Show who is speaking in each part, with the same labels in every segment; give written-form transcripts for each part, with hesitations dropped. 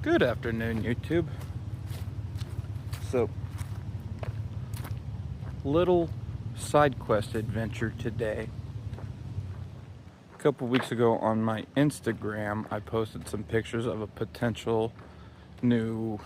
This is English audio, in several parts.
Speaker 1: Good afternoon, YouTube. So, little side quest adventure today. A couple weeks ago on my Instagram, I posted some pictures of a potential new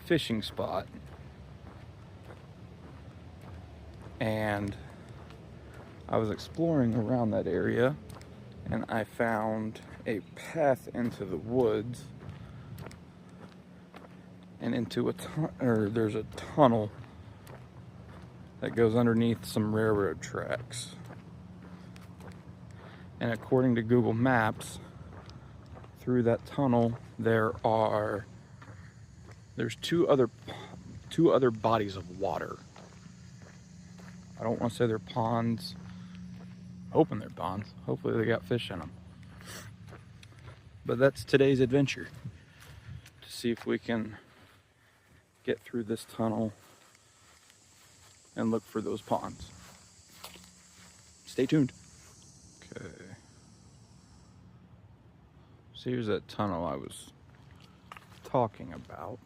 Speaker 1: fishing spot. And I was exploring around that area and I found a path into the woods and into there's a tunnel that goes underneath some railroad tracks. And according to Google Maps, through that tunnel there's two other bodies of water. I don't want to say they're ponds. Hoping they're ponds. Hopefully they got fish in them. But that's today's adventure, to see if we can get through this tunnel and look for those ponds. Stay tuned. Okay. So here's that tunnel I was talking about.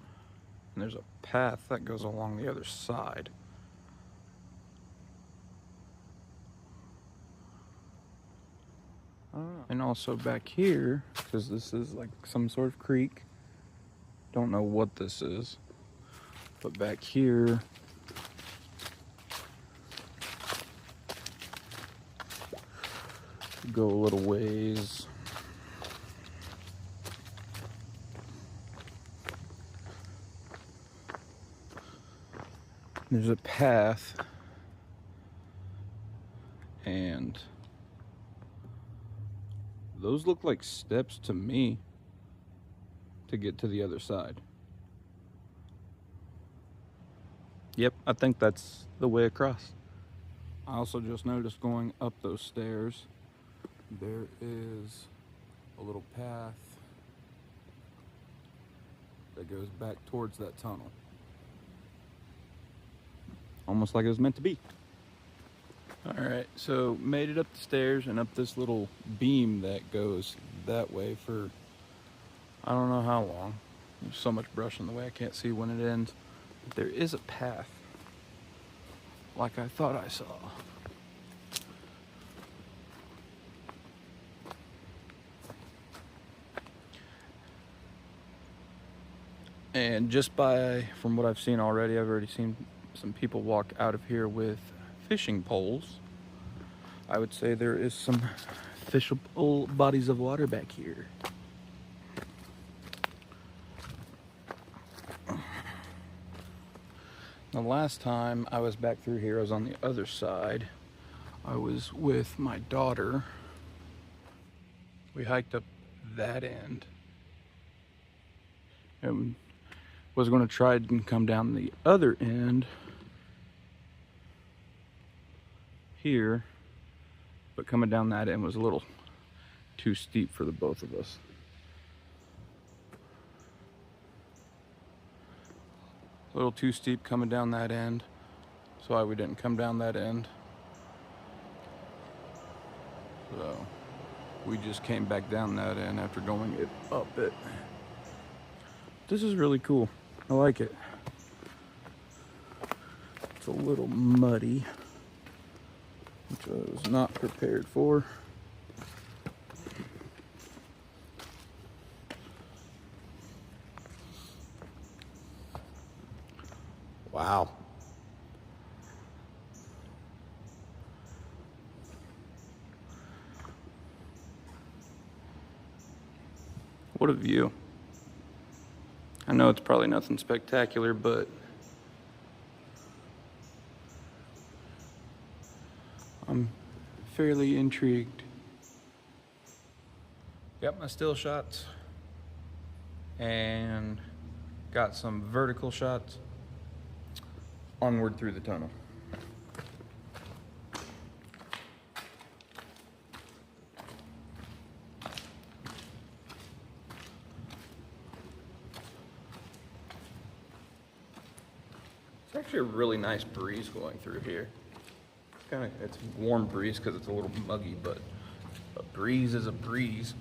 Speaker 1: And there's a path that goes along the other side. And also back here, because this is like some sort of creek. Don't know what this is. But back here, go a little ways. There's a path, and those look like steps to me to get to the other side. Yep, I think that's the way across. I also just noticed going up those stairs, there is a little path that goes back towards that tunnel. Almost like it was meant to be. Alright, so made it up the stairs and up this little beam that goes that way for I don't know how long. There's so much brush in the way I can't see when it ends. But there is a path, like I thought I saw. And just from what I've seen already, I've already seen some people walk out of here with fishing poles. I would say there is some fishable bodies of water back here. The last time I was back through here, I was on the other side. I was with my daughter. We hiked up that end and was going to try and come down the other end here, but coming down that end was a little too steep for the both of us. A little too steep coming down that end, so we didn't come down that end. So we just came back down that end after going up it. This is really cool. I like it. It's a little muddy, which I was not prepared for. Wow. What a view. I know it's probably nothing spectacular, but I'm fairly intrigued. Got my still shots and got some vertical shots. Onward through the tunnel. It's actually a really nice breeze going through here. It's a warm breeze because it's a little muggy, but a breeze is a breeze.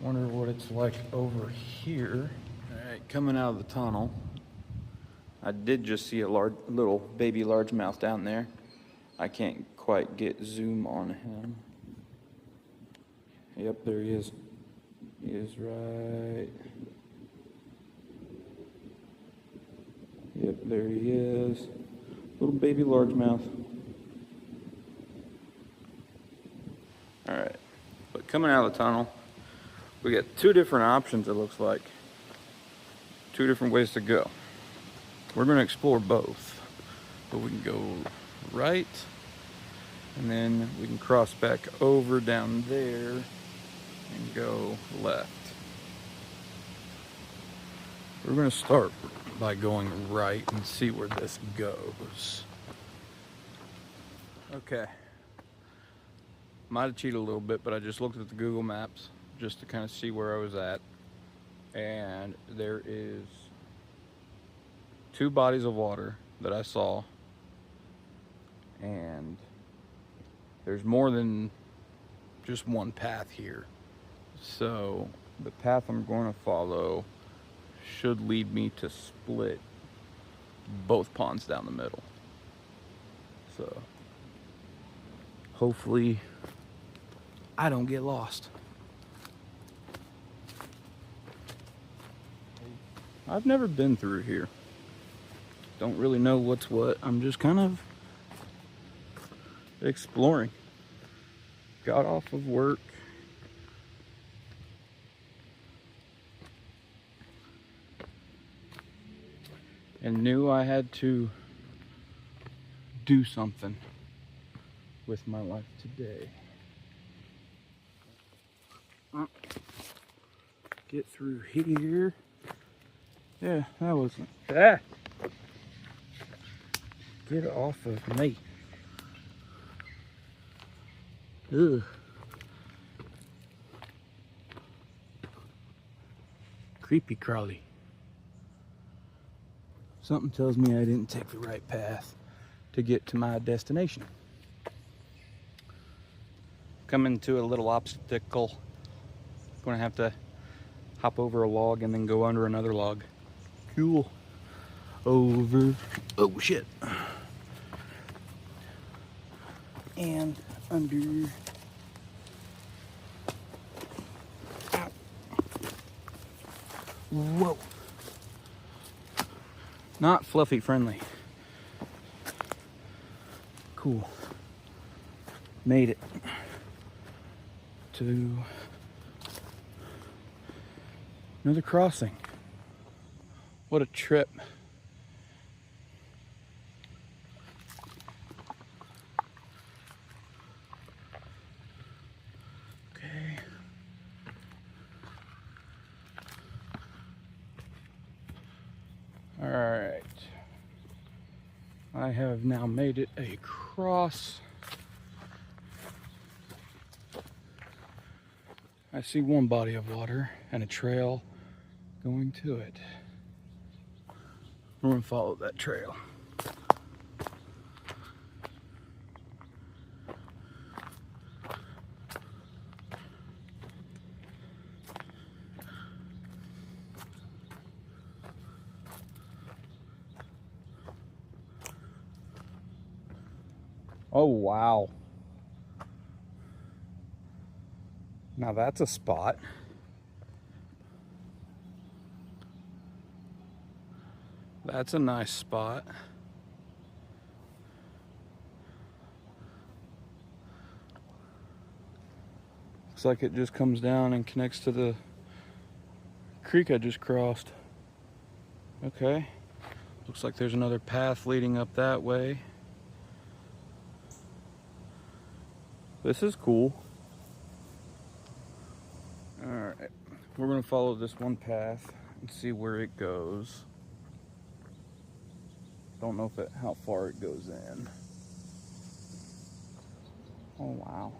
Speaker 1: Wonder what it's like over here. All right, coming out of the tunnel. I did just see a little baby largemouth down there. I can't quite get zoom on him. Yep, there he is. He is right. Yep, there he is. Little baby largemouth. Alright, but coming out of the tunnel, we got two different options, it looks like. Two different ways to go. We're going to explore both. But we can go right, and then we can cross back over down there and go left. We're going to start by going right and see where this goes. Okay. Might have cheated a little bit, but I just looked at the Google Maps just to kind of see where I was at. And there is two bodies of water that I saw. And there's more than just one path here. So the path I'm going to follow should lead me to split both ponds down the middle. So hopefully I don't get lost. I've never been through here. Don't really know what's what. I'm just kind of exploring. Got off of work. And knew I had to do something with my life today. Get through here. Yeah, that wasn't that. Get off of me. Ugh. Creepy crawly. Something tells me I didn't take the right path to get to my destination. Coming to a little obstacle. Gonna have to hop over a log and then go under another log. Cool. Over. Oh shit. And under. Ow. Whoa. Not fluffy friendly. Cool. Made it to another crossing. What a trip. Okay. All right. I have now made it across. I see one body of water and a trail going to it. We're gonna follow that trail. Oh, wow. Now that's a spot. That's a nice spot. Looks like it just comes down and connects to the creek I just crossed. Okay. Looks like there's another path leading up that way. This is cool. Alright. We're gonna follow this one path and see where it goes. Don't know how far it goes in. Oh wow.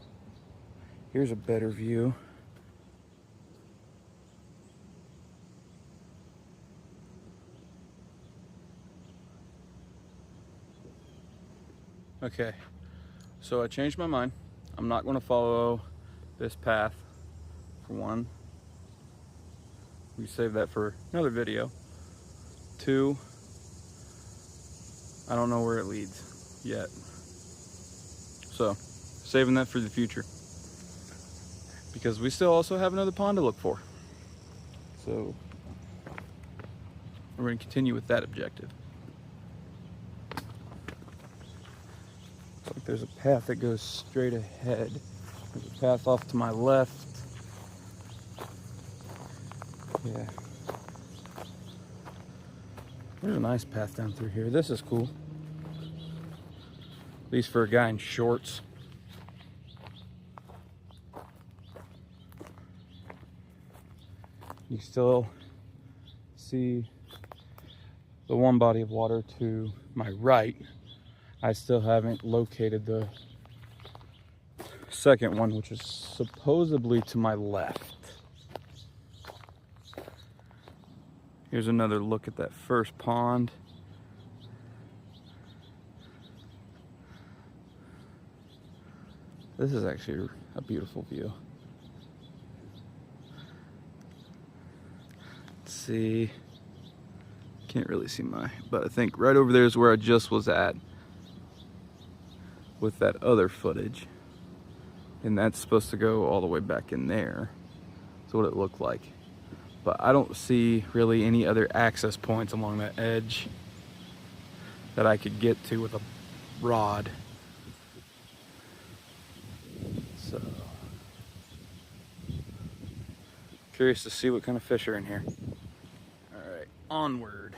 Speaker 1: Here's a better view. Okay, so I changed my mind. I'm not going to follow this path, for one. we save that for another video. 2, I don't know where it leads yet. So, saving that for the future. Because we still also have another pond to look for. So, we're going to continue with that objective. Looks like there's a path that goes straight ahead. There's a path off to my left. Yeah. There's a nice path down through here. This is cool. At least for a guy in shorts. You still see the one body of water to my right. I still haven't located the second one, which is supposedly to my left. Here's another look at that first pond. This is actually a beautiful view. Let's see. Can't really see but I think right over there is where I just was at with that other footage. And that's supposed to go all the way back in there. That's what it looked like. But I don't see really any other access points along that edge that I could get to with a rod. So, curious to see what kind of fish are in here. All right, onward.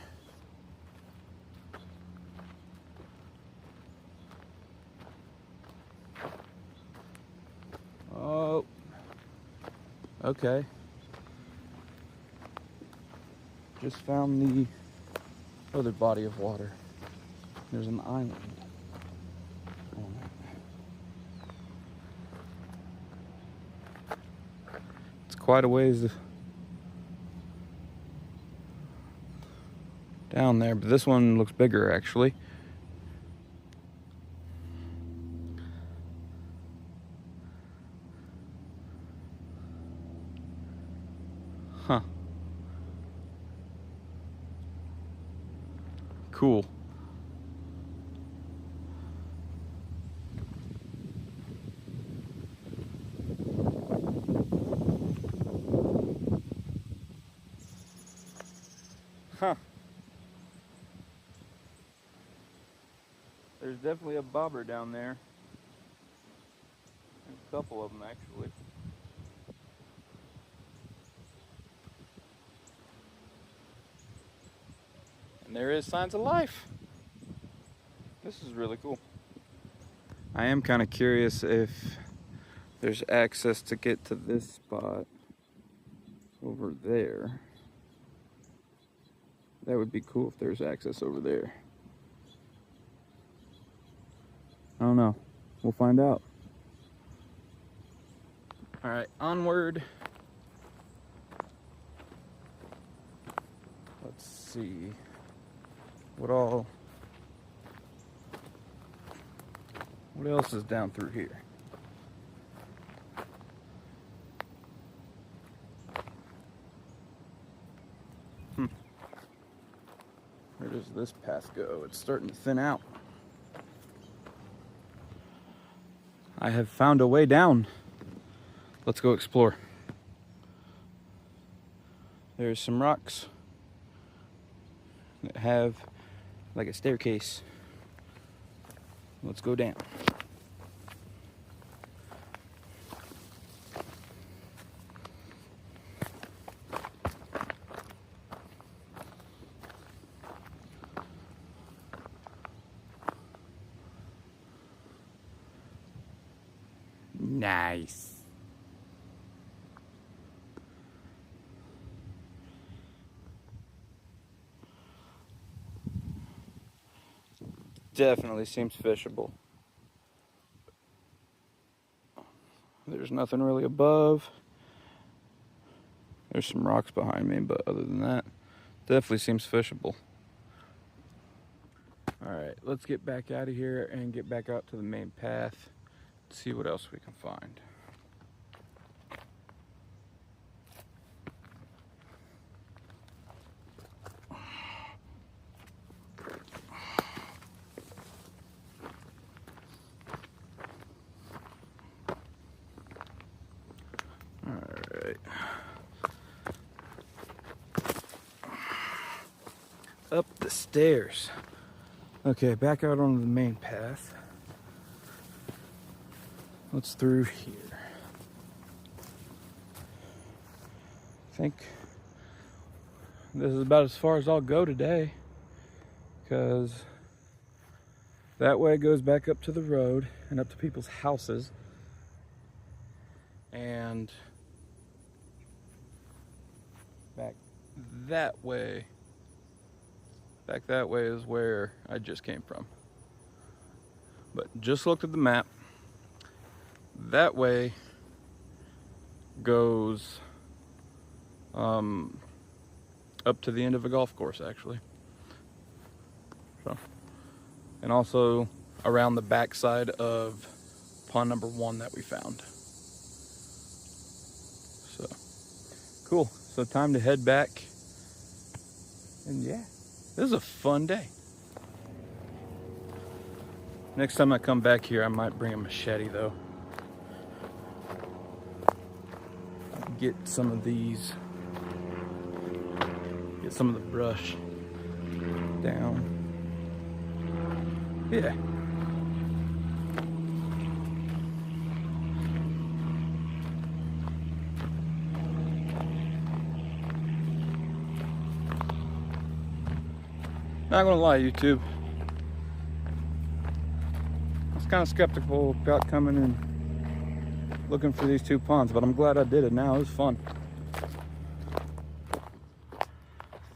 Speaker 1: Oh, okay. Just found the other body of water. There's an island on it. It's quite a ways down there, but this one looks bigger actually. Huh. Cool. Huh. There's definitely a bobber down there. There's a couple of them actually. And there is signs of life. This is really cool. I am kind of curious if there's access to get to this spot over there. That would be cool if there's access over there. I don't know. We'll find out. All right, onward. Let's see what else is down through here. Where does this path go? It's starting to thin out. I have found a way down. Let's go explore. There's some rocks that have like a staircase. Let's go down. Nice. Definitely seems fishable. There's nothing really above. There's some rocks behind me, but other than that, definitely seems fishable. All right, let's get back out of here and get back out to the main path. See what else we can find. All right. Up the stairs. Okay, back out onto the main path. What's through here? I think this is about as far as I'll go today, because that way goes back up to the road and up to people's houses, and back that way is where I just came from. But just looked at the map. That way goes up to the end of a golf course, actually. So, and also around the backside of pond number 1 that we found. So cool. So time to head back. And yeah, this is a fun day. Next time I come back here, I might bring a machete though. Get some of these, get some of the brush down. Yeah. Not gonna lie, YouTube, I was kind of skeptical about coming and looking for these 2 ponds, but I'm glad I did it now. It was fun.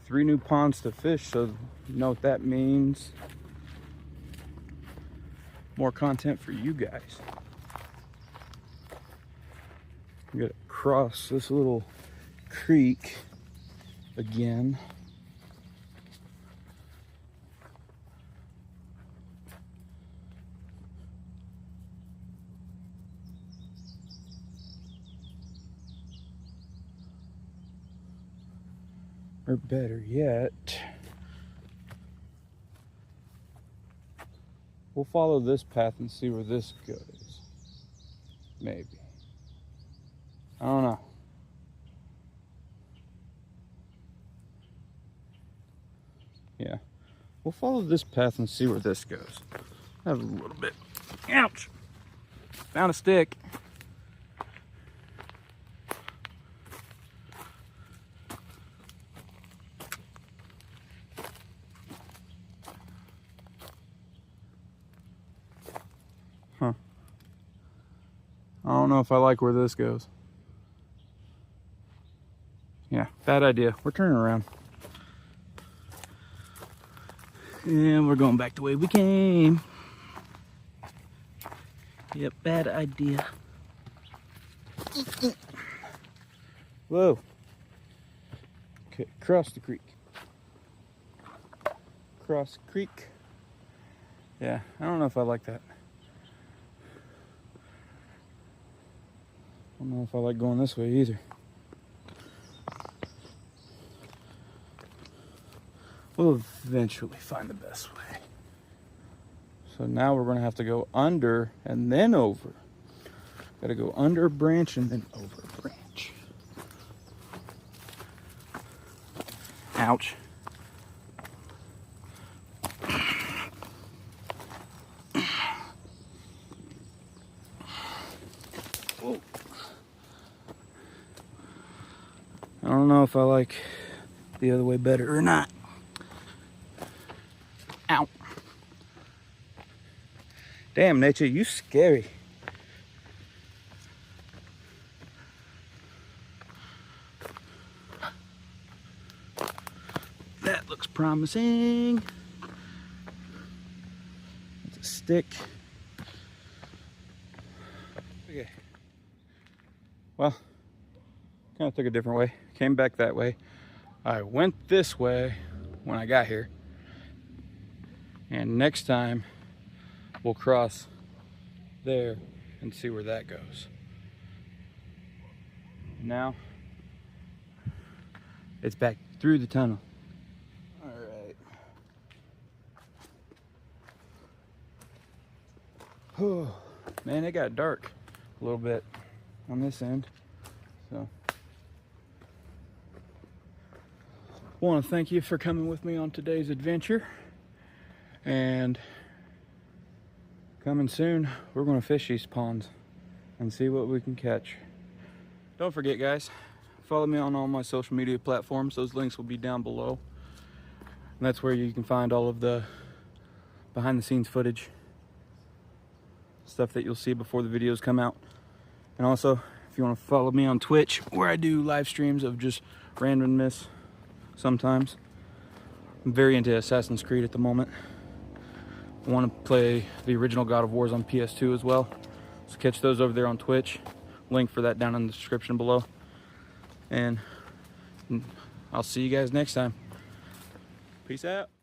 Speaker 1: 3 new ponds to fish, so you know what that means. More content for you guys. We gotta cross this little creek again. Or better yet, we'll follow this path and see where this goes. Maybe. I don't know. Yeah. We'll follow this path and see where this goes. That was a little bit. Ouch! Found a stick. Huh. I don't know if I like where this goes. Yeah, bad idea. We're turning around. And we're going back the way we came. Yep, bad idea. Whoa. Okay, cross the creek. Cross the creek. Yeah, I don't know if I like that. I don't know if I like going this way either. We'll eventually find the best way. So now we're gonna have to go under and then over. Gotta go under a branch and then over a branch. Ouch. Whoa. I don't know if I like the other way better or not. Ow. Damn, nature, you scary. That looks promising. It's a stick. Okay. Well, kind of took a different way. Came back that way. I went this way when I got here. And next time we'll cross there and see where that goes. Now it's back through the tunnel. All right. Oh, man, it got dark a little bit on this end. So, want to thank you for coming with me on today's adventure. And coming soon, we're going to fish these ponds and see what we can catch. Don't forget, guys, follow me on all my social media platforms. Those links will be down below. And that's where you can find all of the behind the scenes footage, stuff that you'll see before the videos come out. And also, if you want to follow me on Twitch, where I do live streams of just randomness sometimes. I'm very into Assassin's Creed at the moment. I want to play the original God of Wars on PS2 as well. So catch those over there on Twitch. Link for that down in the description below. And I'll see you guys next time. Peace out.